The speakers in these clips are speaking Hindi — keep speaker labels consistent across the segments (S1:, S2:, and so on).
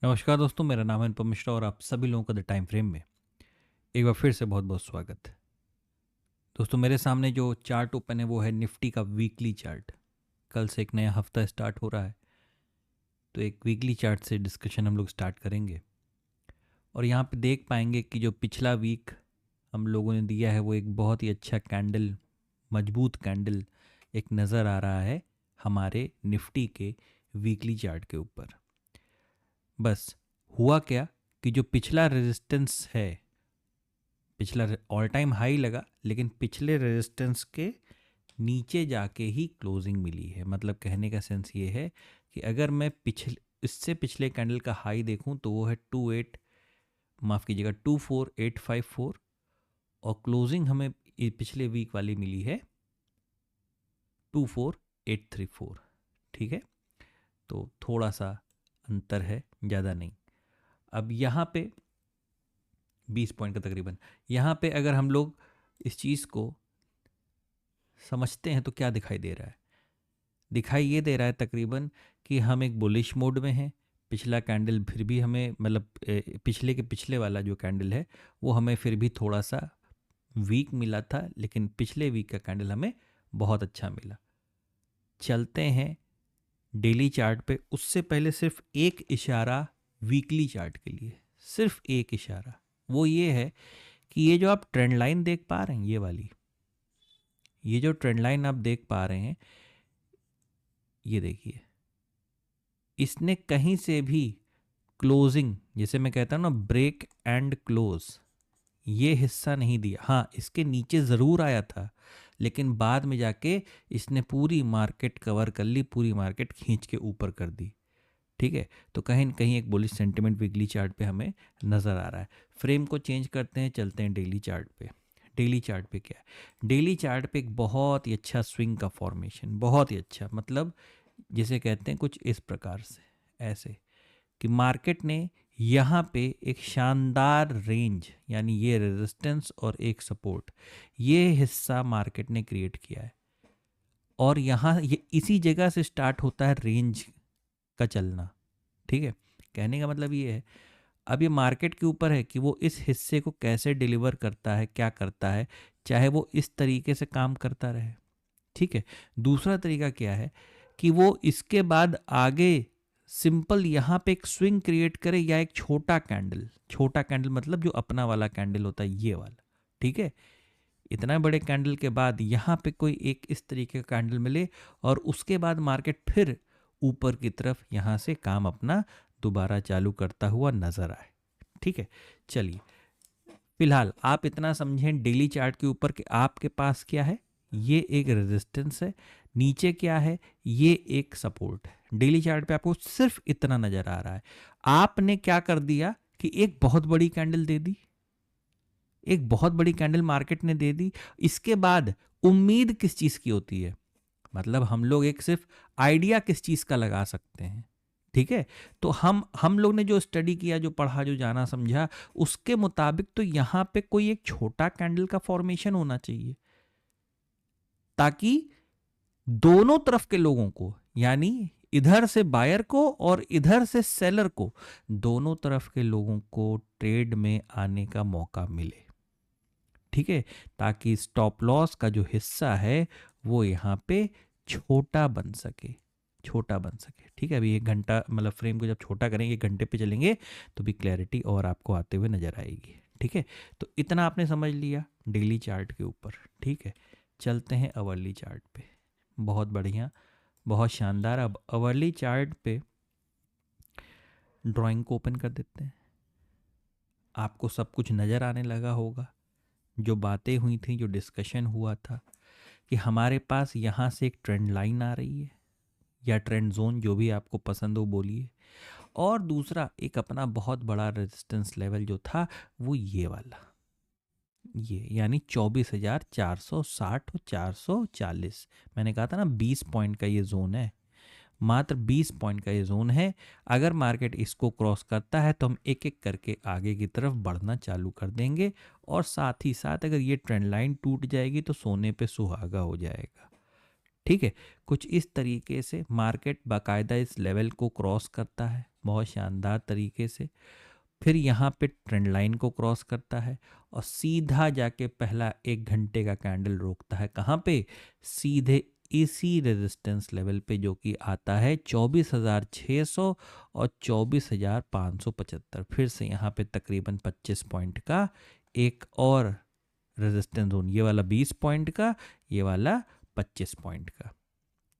S1: नमस्कार दोस्तों, मेरा नाम है अनुपम मिश्रा और आप सभी लोगों का द टाइम फ्रेम में एक बार फिर से बहुत बहुत स्वागत। दोस्तों, मेरे सामने जो चार्ट ओपन है वो है निफ्टी का वीकली चार्ट। कल से एक नया हफ्ता स्टार्ट हो रहा है, तो एक वीकली चार्ट से डिस्कशन हम लोग स्टार्ट करेंगे। और यहाँ पे देख पाएंगे कि जो पिछला वीक हम लोगों ने दिया है वो एक बहुत ही अच्छा कैंडल, मजबूत कैंडल एक नज़र आ रहा है हमारे निफ्टी के वीकली चार्ट के ऊपर। बस हुआ क्या कि जो पिछला रेजिस्टेंस है, पिछला ऑल टाइम हाई लगा लेकिन पिछले रेजिस्टेंस के नीचे जाके ही क्लोजिंग मिली है। मतलब कहने का सेंस ये है कि अगर मैं इससे पिछले कैंडल का हाई देखूं तो वो है 24854 और क्लोजिंग हमें पिछले वीक वाली मिली है 24834। ठीक है, तो थोड़ा सा अंतर है, ज़्यादा नहीं। अब यहाँ पे 20 पॉइंट का तकरीबन। यहाँ पे अगर हम लोग इस चीज़ को समझते हैं तो क्या दिखाई दे रहा है? दिखाई ये दे रहा है तकरीबन कि हम एक बुलिश मोड में हैं। पिछला कैंडल फिर भी हमें मतलब पिछले के पिछले वाला जो कैंडल है वो हमें फिर भी थोड़ा सा वीक मिला था, लेकिन पिछले वीक का कैंडल हमें बहुत अच्छा मिला। चलते हैं डेली चार्ट पे। उससे पहले सिर्फ एक इशारा वीकली चार्ट के लिए, सिर्फ एक इशारा, वो ये है कि ये जो आप ट्रेंड लाइन देख पा रहे हैं, ये वाली, ये जो ट्रेंड लाइन आप देख पा रहे हैं, ये देखिए, इसने कहीं से भी क्लोजिंग, जैसे मैं कहता हूँ ना ब्रेक एंड क्लोज, ये हिस्सा नहीं दिया। हाँ, इसके नीचे ज़रूर आया था, लेकिन बाद में जाके इसने पूरी मार्केट कवर कर ली, पूरी मार्केट खींच के ऊपर कर दी। ठीक है, तो कहीं न कहीं एक बुलिश सेंटिमेंट वीकली चार्ट पे हमें नज़र आ रहा है। फ्रेम को चेंज करते हैं, चलते हैं डेली चार्ट पे। डेली चार्ट पे क्या है? डेली चार्ट पे एक बहुत ही अच्छा स्विंग का फॉर्मेशन, बहुत ही अच्छा, मतलब जिसे कहते हैं कुछ इस प्रकार से, ऐसे कि मार्केट ने यहाँ पे एक शानदार रेंज, यानी ये रेजिस्टेंस और एक सपोर्ट, ये हिस्सा मार्केट ने क्रिएट किया है। और यहाँ ये इसी जगह से स्टार्ट होता है रेंज का चलना। ठीक है, कहने का मतलब ये है, अब ये मार्केट के ऊपर है कि वो इस हिस्से को कैसे डिलीवर करता है, क्या करता है, चाहे वो इस तरीके से काम करता रहे। ठीक है, दूसरा तरीका क्या है कि वो इसके बाद आगे सिंपल यहाँ पे एक स्विंग क्रिएट करे, या एक छोटा कैंडल, छोटा कैंडल मतलब जो अपना वाला कैंडल होता है, ये वाला। ठीक है, इतना बड़े कैंडल के बाद यहाँ पे कोई एक इस तरीके का कैंडल मिले और उसके बाद मार्केट फिर ऊपर की तरफ यहाँ से काम अपना दोबारा चालू करता हुआ नजर आए। ठीक है, चलिए फिलहाल आप इतना समझें डेली चार्ट के ऊपर कि आपके पास क्या है, ये एक रेजिस्टेंस है, नीचे क्या है, ये एक सपोर्ट है। डेली चार्ट पे आपको सिर्फ इतना नजर आ रहा है। आपने क्या कर दिया कि एक बहुत बड़ी कैंडल दे दी, एक बहुत बड़ी कैंडल मार्केट ने दे दी। इसके बाद उम्मीद किस चीज की होती है? मतलब हम लोग एक सिर्फ आइडिया किस चीज का लगा सकते हैं। ठीक है, तो हम लोग ने जो स्टडी किया, जो पढ़ा, जो जाना समझा, उसके मुताबिक तो यहाँ पे कोई एक छोटा कैंडल का फॉर्मेशन होना चाहिए, ताकि दोनों तरफ के लोगों को, यानी इधर से बायर को और इधर से सेलर को, दोनों तरफ के लोगों को ट्रेड में आने का मौका मिले। ठीक है, ताकि स्टॉप लॉस का जो हिस्सा है वो यहाँ पे छोटा बन सके, छोटा बन सके। ठीक है, अभी 1 घंटा मतलब फ्रेम को जब छोटा करेंगे, 1 घंटे पे चलेंगे तो भी क्लैरिटी और आपको आते हुए नजर आएगी। ठीक है, तो इतना आपने समझ लिया डेली चार्ट के ऊपर। ठीक है, चलते हैं अवर्ली चार्ट पे। बहुत बढ़िया, बहुत शानदार। अब अवर्ली चार्ट पे ड्राइंग को ओपन कर देते हैं। आपको सब कुछ नज़र आने लगा होगा, जो बातें हुई थी, जो डिस्कशन हुआ था कि हमारे पास यहाँ से एक ट्रेंड लाइन आ रही है, या ट्रेंड जोन, जो भी आपको पसंद हो बोलिए, और दूसरा एक अपना बहुत बड़ा रेजिस्टेंस लेवल जो था वो ये वाला, ये यानी 24,460 और 440। मैंने कहा था ना 20 पॉइंट का ये जोन है, मात्र 20 पॉइंट का ये जोन है। अगर मार्केट इसको क्रॉस करता है तो हम एक एक करके आगे की तरफ बढ़ना चालू कर देंगे, और साथ ही साथ अगर ये ट्रेंड लाइन टूट जाएगी तो सोने पे सुहागा हो जाएगा। ठीक है, कुछ इस तरीके से मार्केट बाकायदा इस लेवल को क्रॉस करता है, बहुत शानदार तरीके से। फिर यहाँ पे ट्रेंड लाइन को क्रॉस करता है और सीधा जाके पहला 1 घंटे का कैंडल रोकता है कहाँ पे, सीधे इसी रेजिस्टेंस लेवल पे जो कि आता है 24,600 और 24,575। फिर से यहाँ पे तकरीबन 25 पॉइंट का एक और रेजिस्टेंस जोन, ये वाला 20 पॉइंट का, ये वाला 25 पॉइंट का।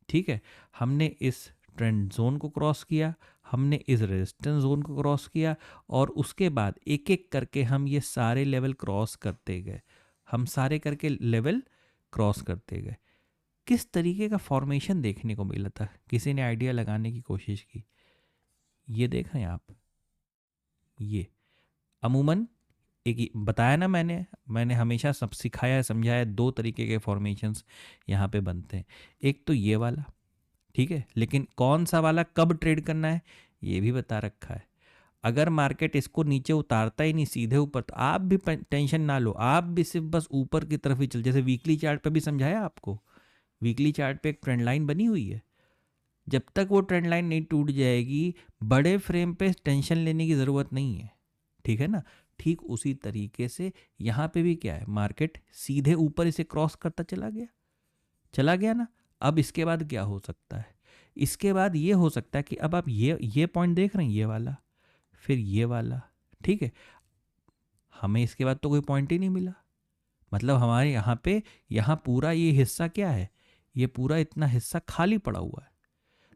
S1: ठीक है, हमने इस ट्रेंड जोन को क्रॉस किया, हमने इस रेजिस्टेंस जोन को क्रॉस किया और उसके बाद एक एक करके हम ये सारे लेवल क्रॉस करते गए, हम सारे करके लेवल क्रॉस करते गए। किस तरीके का फॉर्मेशन देखने को मिला था, किसी ने आइडिया लगाने की कोशिश की? ये देखें आप, ये अमूमन एक बताया ना मैंने हमेशा सब सिखाया है, समझाया है, 2 तरीके के फॉर्मेशंस यहाँ पे बनते हैं। एक तो ये वाला, ठीक है, लेकिन कौन सा वाला कब ट्रेड करना है ये भी बता रखा है। अगर मार्केट इसको नीचे उतारता ही नहीं सीधे ऊपर, तो आप भी टेंशन ना लो, आप भी सिर्फ बस ऊपर की तरफ ही चल। जैसे वीकली चार्ट पे भी समझाया आपको, वीकली चार्ट पे एक ट्रेंड लाइन बनी हुई है, जब तक वो ट्रेंड लाइन नहीं टूट जाएगी बड़े फ्रेम पे टेंशन लेने की ज़रूरत नहीं है, ठीक है ना। ठीक उसी तरीके से यहाँ पे भी क्या है, मार्केट सीधे ऊपर इसे क्रॉस करता चला गया ना। अब इसके बाद क्या हो सकता है, इसके बाद ये हो सकता है कि अब आप ये पॉइंट देख रहे हैं, ये वाला, फिर ये वाला, ठीक है, हमें इसके बाद तो कोई पॉइंट ही नहीं मिला। मतलब हमारे यहाँ पे यहाँ पूरा ये हिस्सा क्या है, ये पूरा इतना हिस्सा खाली पड़ा हुआ है।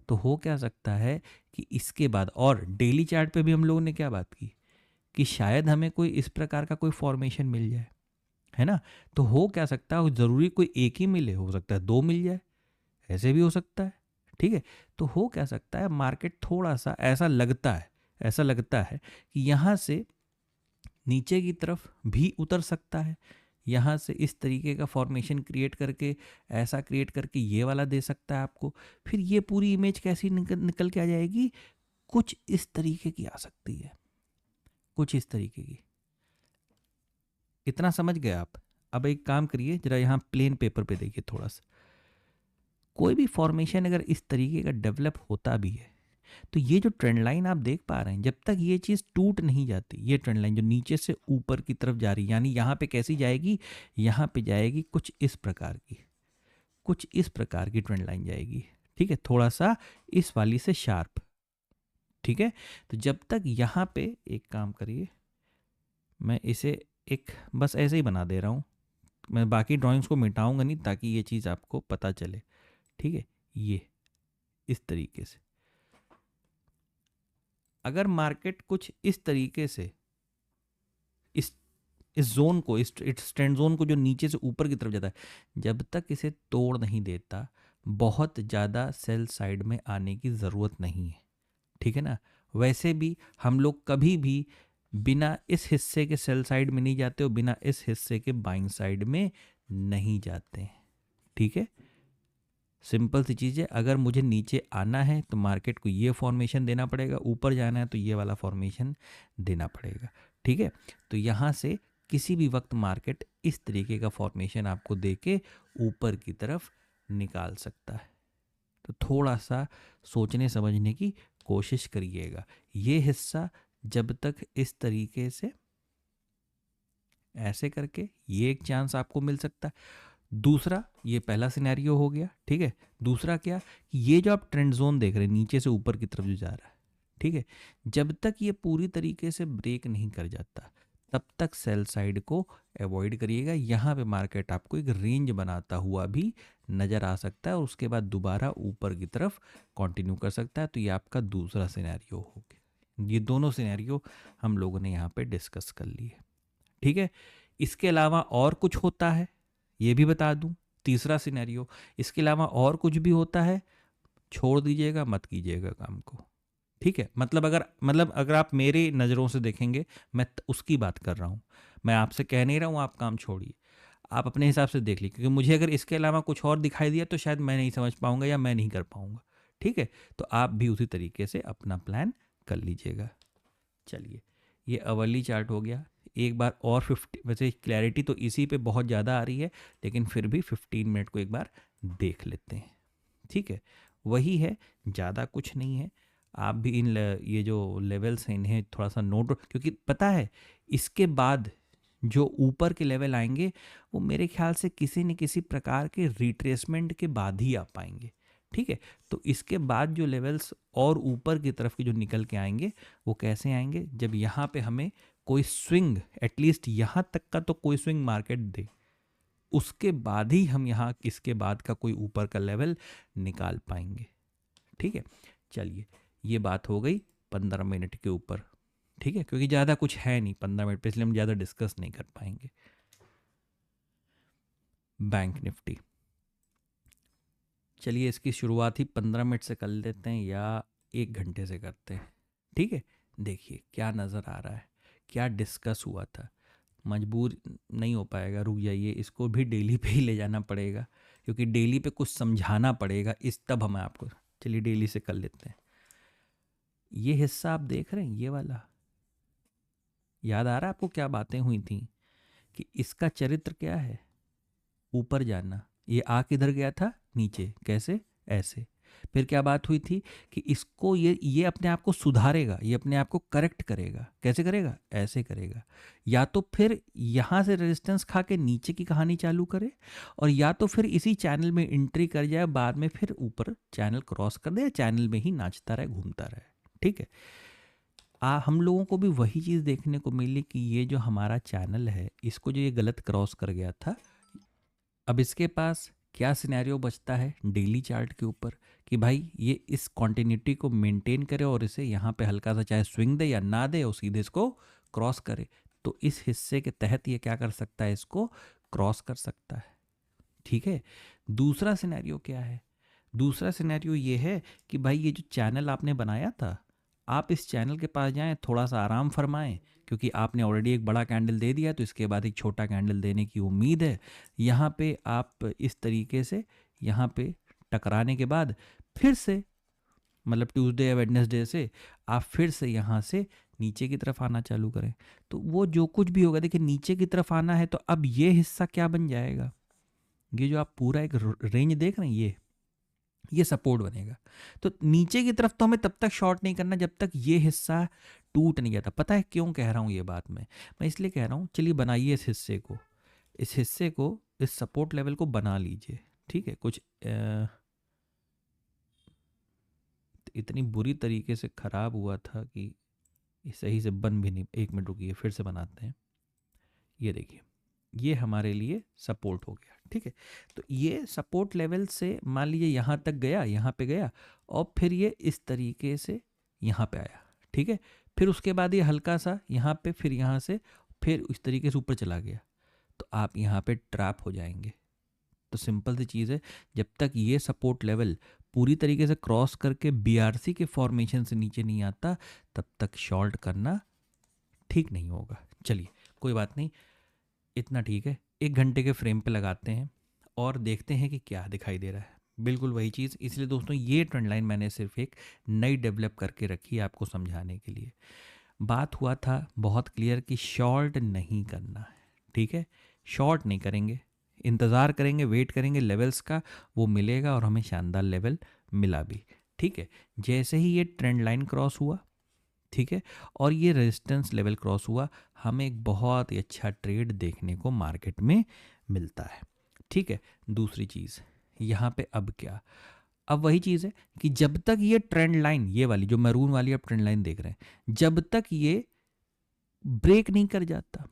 S1: तो हो क्या सकता है कि इसके बाद, और डेली चार्ट पे भी हम लोगों ने क्या बात की कि शायद हमें कोई इस प्रकार का कोई फॉर्मेशन मिल जाए, है ना। तो हो क्या सकता है, ज़रूरी कोई एक ही मिले, हो सकता है 2 मिल जाए, ऐसे भी हो सकता है, ठीक है। तो हो क्या सकता है, मार्केट थोड़ा सा ऐसा लगता है कि यहाँ से नीचे की तरफ भी उतर सकता है, यहाँ से इस तरीके का फॉर्मेशन क्रिएट करके, ऐसा क्रिएट करके ये वाला दे सकता है आपको। फिर ये पूरी इमेज कैसी निकल के आ जाएगी, कुछ इस तरीके की आ सकती है, कुछ इस तरीके की। इतना समझ गए आप? अब एक काम करिए, जरा यहाँ प्लेन पेपर पे देखिए थोड़ा सा। कोई भी फॉर्मेशन अगर इस तरीके का डेवलप होता भी है, तो ये जो ट्रेंड लाइन आप देख पा रहे हैं, जब तक ये चीज़ टूट नहीं जाती, ये ट्रेंड लाइन जो नीचे से ऊपर की तरफ जा रही है, यानी यहाँ पे कैसी जाएगी, यहाँ पे जाएगी कुछ इस प्रकार की ट्रेंड लाइन जाएगी, ठीक है, थोड़ा सा इस वाली से शार्प, ठीक है। तो जब तक यहाँ पे एक काम करिए, मैं इसे एक बस ऐसे ही बना दे रहा हूँ, मैं बाकी ड्राइंग्स को मिटाऊंगा नहीं ताकि ये चीज़ आपको पता चले, ठीक है। ये इस तरीके से अगर मार्केट कुछ इस तरीके से इस जोन को, इस ट्रेंड जोन को जो नीचे से ऊपर की तरफ जाता है, जब तक इसे तोड़ नहीं देता, बहुत ज़्यादा सेल साइड में आने की ज़रूरत नहीं है, ठीक है ना। वैसे भी हम लोग कभी भी बिना इस हिस्से के सेल साइड में नहीं जाते और बिना इस हिस्से के बाइंग साइड में नहीं जाते हैं, ठीक है। सिंपल सी चीज़ है, अगर मुझे नीचे आना है तो मार्केट को ये फॉर्मेशन देना पड़ेगा, ऊपर जाना है तो ये वाला फॉर्मेशन देना पड़ेगा, ठीक है। तो यहाँ से किसी भी वक्त मार्केट इस तरीके का फॉर्मेशन आपको दे के ऊपर की तरफ निकाल सकता है। तो थोड़ा सा सोचने समझने की कोशिश करिएगा। ये हिस्सा जब तक इस तरीके से ऐसे करके, ये एक चांस आपको मिल सकता है। दूसरा, ये पहला सिनेरियो हो गया, ठीक है। दूसरा क्या, ये जो आप ट्रेंड जोन देख रहे हैं नीचे से ऊपर की तरफ जो जा रहा है, ठीक है, जब तक ये पूरी तरीके से ब्रेक नहीं कर जाता तब तक सेल साइड को अवॉइड करिएगा। यहाँ पे मार्केट आपको एक रेंज बनाता हुआ भी नज़र आ सकता है और उसके बाद दोबारा ऊपर की तरफ कंटिन्यू कर सकता है। तो ये आपका दूसरा सिनेरियो हो गया। ये दोनों सिनेरियो हम लोगों ने यहाँ पे डिस्कस कर लिए, ठीक है। इसके अलावा और कुछ होता है ये भी बता दूं, तीसरा सिनेरियो, इसके अलावा और कुछ भी होता है छोड़ दीजिएगा, मत कीजिएगा काम को, ठीक है। मतलब अगर आप मेरी नज़रों से देखेंगे, मैं उसकी बात कर रहा हूँ, मैं आपसे कह नहीं रहा हूँ आप काम छोड़िए, आप अपने हिसाब से देख लीजिए, क्योंकि मुझे अगर इसके अलावा कुछ और दिखाई दिया तो शायद मैं नहीं समझ पाऊंगा या मैं नहीं कर पाऊंगा, ठीक है। तो आप भी उसी तरीके से अपना प्लान कर लीजिएगा। चलिए, ये अवर्ली चार्ट हो गया। एक बार और 50, वैसे क्लैरिटी तो इसी पे बहुत ज़्यादा आ रही है, लेकिन फिर भी 15 मिनट को एक बार देख लेते हैं, ठीक है। वही है, ज़्यादा कुछ नहीं है। आप भी ये जो लेवल्स हैं इन्हें थोड़ा सा नोट, क्योंकि पता है इसके बाद जो ऊपर के लेवल आएंगे वो मेरे ख्याल से किसी न किसी प्रकार के रिट्रेसमेंट के बाद ही आ पाएंगे। ठीक है, तो इसके बाद जो लेवल्स और ऊपर की तरफ के जो निकल के आएंगे वो कैसे आएंगे, जब यहाँ पे हमें कोई स्विंग, एटलीस्ट यहाँ तक का तो कोई स्विंग मार्केट दे, उसके बाद ही हम यहाँ इसके बाद का कोई ऊपर का लेवल निकाल पाएंगे। ठीक है, चलिए ये बात हो गई 15 मिनट के ऊपर। ठीक है, क्योंकि ज़्यादा कुछ है नहीं 15 मिनट पे, इसलिए हम ज़्यादा डिस्कस नहीं कर पाएंगे। बैंक निफ्टी, चलिए इसकी शुरुआत ही 15 मिनट से कर लेते हैं या 1 घंटे से करते हैं। ठीक है, देखिए क्या नज़र आ रहा है, क्या डिस्कस हुआ था। मजबूर नहीं हो पाएगा, रुक जाइए, इसको भी डेली पे ही ले जाना पड़ेगा, क्योंकि डेली पे कुछ समझाना पड़ेगा इस, तब हमें आपको, चलिए डेली से कर लेते हैं। ये हिस्सा आप देख रहे हैं, ये वाला, याद आ रहा है आपको क्या बातें हुई थी कि इसका चरित्र क्या है, ऊपर जाना। ये आ किधर गया था, नीचे, कैसे, ऐसे। फिर क्या बात हुई थी कि इसको ये अपने आप को सुधारेगा, ये अपने आप को करेक्ट करेगा। कैसे करेगा, ऐसे करेगा। या तो फिर यहाँ से रेजिस्टेंस खा के नीचे की कहानी चालू करे, और या तो फिर इसी चैनल में एंट्री कर जाए, बाद में फिर ऊपर चैनल क्रॉस कर दे, या चैनल में ही नाचता रहे, घूमता रहे। ठीक है, हम लोगों को भी वही चीज़ देखने को मिली कि ये जो हमारा चैनल है, इसको जो ये गलत क्रॉस कर गया था, अब इसके पास क्या सिनेरियो बचता है डेली चार्ट के ऊपर कि भाई ये इस कॉन्टिन्यूटी को मेंटेन करे और इसे यहाँ पे हल्का सा चाहे स्विंग दे या ना दे, और सीधे इसको क्रॉस करे। तो इस हिस्से के तहत ये क्या कर सकता है, इसको क्रॉस कर सकता है। ठीक है, दूसरा सिनेरियो क्या है, दूसरा सिनेरियो ये है कि भाई ये जो चैनल आपने बनाया था, आप इस चैनल के पास जाएं, थोड़ा सा आराम फरमाएं, क्योंकि आपने ऑलरेडी एक बड़ा कैंडल दे दिया, तो इसके बाद एक छोटा कैंडल देने की उम्मीद है। यहाँ पे आप इस तरीके से यहाँ पे टकराने के बाद फिर से, मतलब ट्यूसडे या वेडनेसडे से आप फिर से यहाँ से नीचे की तरफ आना चालू करें, तो वो जो कुछ भी होगा, देखिए नीचे की तरफ आना है, तो अब ये हिस्सा क्या बन जाएगा, ये जो आप पूरा एक रेंज देख रहे हैं, ये सपोर्ट बनेगा। तो नीचे की तरफ तो हमें तब तक शॉर्ट नहीं करना जब तक ये हिस्सा टूट नहीं जाता। पता है क्यों कह रहा हूँ ये बात, मैं इसलिए कह रहा हूँ, चलिए बनाइए इस हिस्से को, इस हिस्से को, इस सपोर्ट लेवल को बना लीजिए। ठीक है, कुछ इतनी बुरी तरीके से ख़राब हुआ था कि सही से बन भी नहीं। 1 मिनट रुकिए, फिर से बनाते हैं। ये देखिए, ये हमारे लिए सपोर्ट हो गया। ठीक है, तो ये सपोर्ट लेवल से मान लीजिए यहाँ तक गया, यहाँ पे गया, और फिर ये इस तरीके से यहाँ पे आया। ठीक है, फिर उसके बाद ये हल्का सा यहाँ पे, फिर यहाँ से फिर इस तरीके से ऊपर चला गया, तो आप यहाँ पे ट्रैप हो जाएंगे। तो सिंपल सी चीज़ है, जब तक ये सपोर्ट लेवल पूरी तरीके से क्रॉस करके बीआरसी के फॉर्मेशन से नीचे नहीं आता, तब तक शॉर्ट करना ठीक नहीं होगा। चलिए कोई बात नहीं, इतना ठीक है। 1 घंटे के फ्रेम पे लगाते हैं और देखते हैं कि क्या दिखाई दे रहा है। बिल्कुल वही चीज़, इसलिए दोस्तों ये ट्रेंड लाइन मैंने सिर्फ एक नई डेवलप करके रखी है आपको समझाने के लिए। बात हुआ था बहुत क्लियर कि शॉर्ट नहीं करना है। ठीक है, शॉर्ट नहीं करेंगे, इंतज़ार करेंगे, वेट करेंगे लेवल्स का, वो मिलेगा, और हमें शानदार लेवल मिला भी। ठीक है, जैसे ही ये ट्रेंड लाइन क्रॉस हुआ, ठीक है, और ये रेजिस्टेंस लेवल क्रॉस हुआ, हमें एक बहुत ही अच्छा ट्रेड देखने को मार्केट में मिलता है। ठीक है, दूसरी चीज़ यहाँ पे अब क्या, अब वही चीज़ है कि जब तक ये ट्रेंड लाइन, ये वाली जो मैरून वाली आप ट्रेंड लाइन देख रहे हैं, जब तक ये ब्रेक नहीं कर जाता,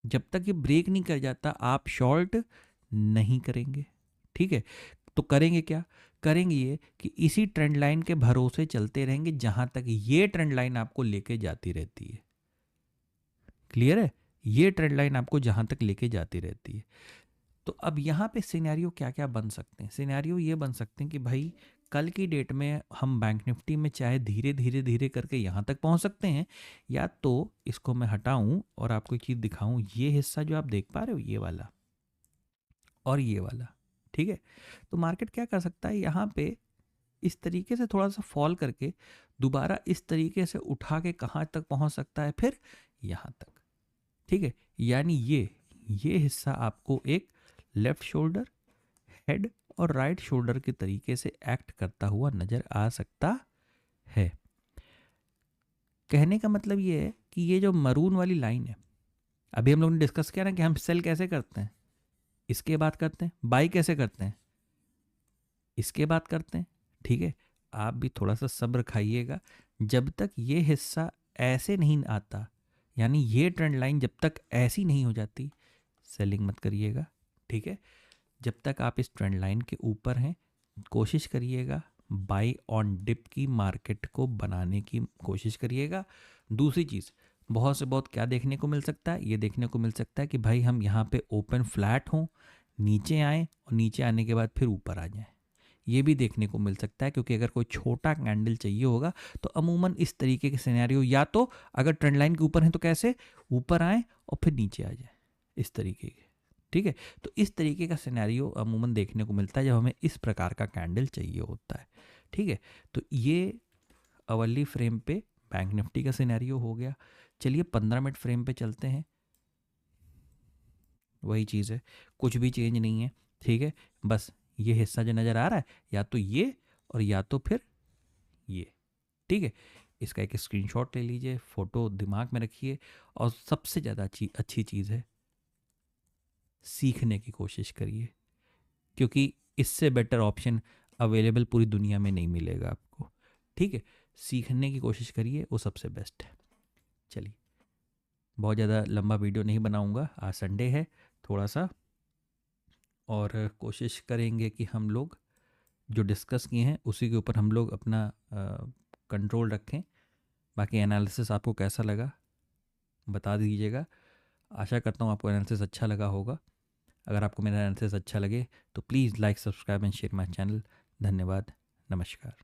S1: जब तक ये ब्रेक नहीं कर जाता, आप शॉर्ट नहीं करेंगे। ठीक है, तो करेंगे क्या, करेंगे ये कि इसी ट्रेंड लाइन के भरोसे चलते रहेंगे जहां तक ये ट्रेंड लाइन आपको लेके जाती रहती है। क्लियर है, ये ट्रेंड लाइन आपको जहां तक लेके जाती रहती है। तो अब यहाँ पे सिनेरियो क्या क्या बन सकते हैं, सिनेरियो ये बन सकते हैं कि भाई कल की डेट में हम बैंक निफ्टी में चाहे धीरे धीरे धीरे करके यहाँ तक पहुँच सकते हैं, या तो इसको मैं हटाऊँ और आपको एक चीज़ दिखाऊँ, ये हिस्सा जो आप देख पा रहे हो, ये वाला और ये वाला। ठीक है, तो मार्केट क्या कर सकता है, यहाँ पे इस तरीके से थोड़ा सा फॉल करके दोबारा इस तरीके से उठा के कहाँ तक पहुँच सकता है, फिर यहाँ तक। ठीक है, यानी ये हिस्सा आपको एक लेफ्ट शोल्डर, हेड और राइट शोल्डर के तरीके से एक्ट करता हुआ नज़र आ सकता है। कहने का मतलब ये है कि ये जो मरून वाली लाइन है, अभी हम लोग ने डिस्कस किया ना कि हम सेल कैसे करते हैं, इसके बाद करते हैं, बाई कैसे करते हैं, इसके बाद करते हैं। ठीक है, आप भी थोड़ा सा सब्र खाइएगा, जब तक ये हिस्सा ऐसे नहीं आता, यानी ये ट्रेंड लाइन जब तक ऐसी नहीं हो जाती, सेलिंग मत करिएगा। ठीक है, जब तक आप इस ट्रेंड लाइन के ऊपर हैं, कोशिश करिएगा बाई ऑन डिप की मार्केट को बनाने की कोशिश करिएगा। दूसरी चीज़, बहुत से बहुत क्या देखने को मिल सकता है, ये देखने को मिल सकता है कि भाई हम यहाँ पे ओपन फ्लैट हों, नीचे आएँ और नीचे आने के बाद फिर ऊपर आ जाएं, ये भी देखने को मिल सकता है। क्योंकि अगर कोई छोटा कैंडल चाहिए होगा तो अमूमन इस तरीके के सिनेरियो, या तो अगर ट्रेंड लाइन के ऊपर हैं तो कैसे ऊपर आएँ और फिर नीचे आ जाए, इस तरीके के। ठीक है, तो इस तरीके का सिनेरियो अमूमन देखने को मिलता है जब हमें इस प्रकार का कैंडल चाहिए होता है। ठीक है, तो ये अवर्ली फ्रेम पे बैंक निफ्टी का सिनेरियो हो गया। चलिए 15 मिनट फ्रेम पे चलते हैं। वही चीज़ है, कुछ भी चेंज नहीं है। ठीक है, बस ये हिस्सा जो नज़र आ रहा है, या तो ये और या तो फिर ये। ठीक है, इसका एक स्क्रीनशॉट ले लीजिए, फ़ोटो दिमाग में रखिए, और सबसे ज़्यादा अच्छी चीज़ है, सीखने की कोशिश करिए, क्योंकि इससे बेटर ऑप्शन अवेलेबल पूरी दुनिया में नहीं मिलेगा आपको। ठीक है, सीखने की कोशिश करिए, वो सबसे बेस्ट है। चलिए, बहुत ज़्यादा लंबा वीडियो नहीं बनाऊंगा, आज संडे है थोड़ा सा, और कोशिश करेंगे कि हम लोग जो डिस्कस किए हैं उसी के ऊपर हम लोग अपना कंट्रोल रखें। बाकी एनालिसिस आपको कैसा लगा बता दीजिएगा। आशा करता हूँ आपको एनालिसिस अच्छा लगा होगा। अगर आपको मेरा एनालिसिस अच्छा लगे तो please like, subscribe and share my channel. धन्यवाद, नमस्कार।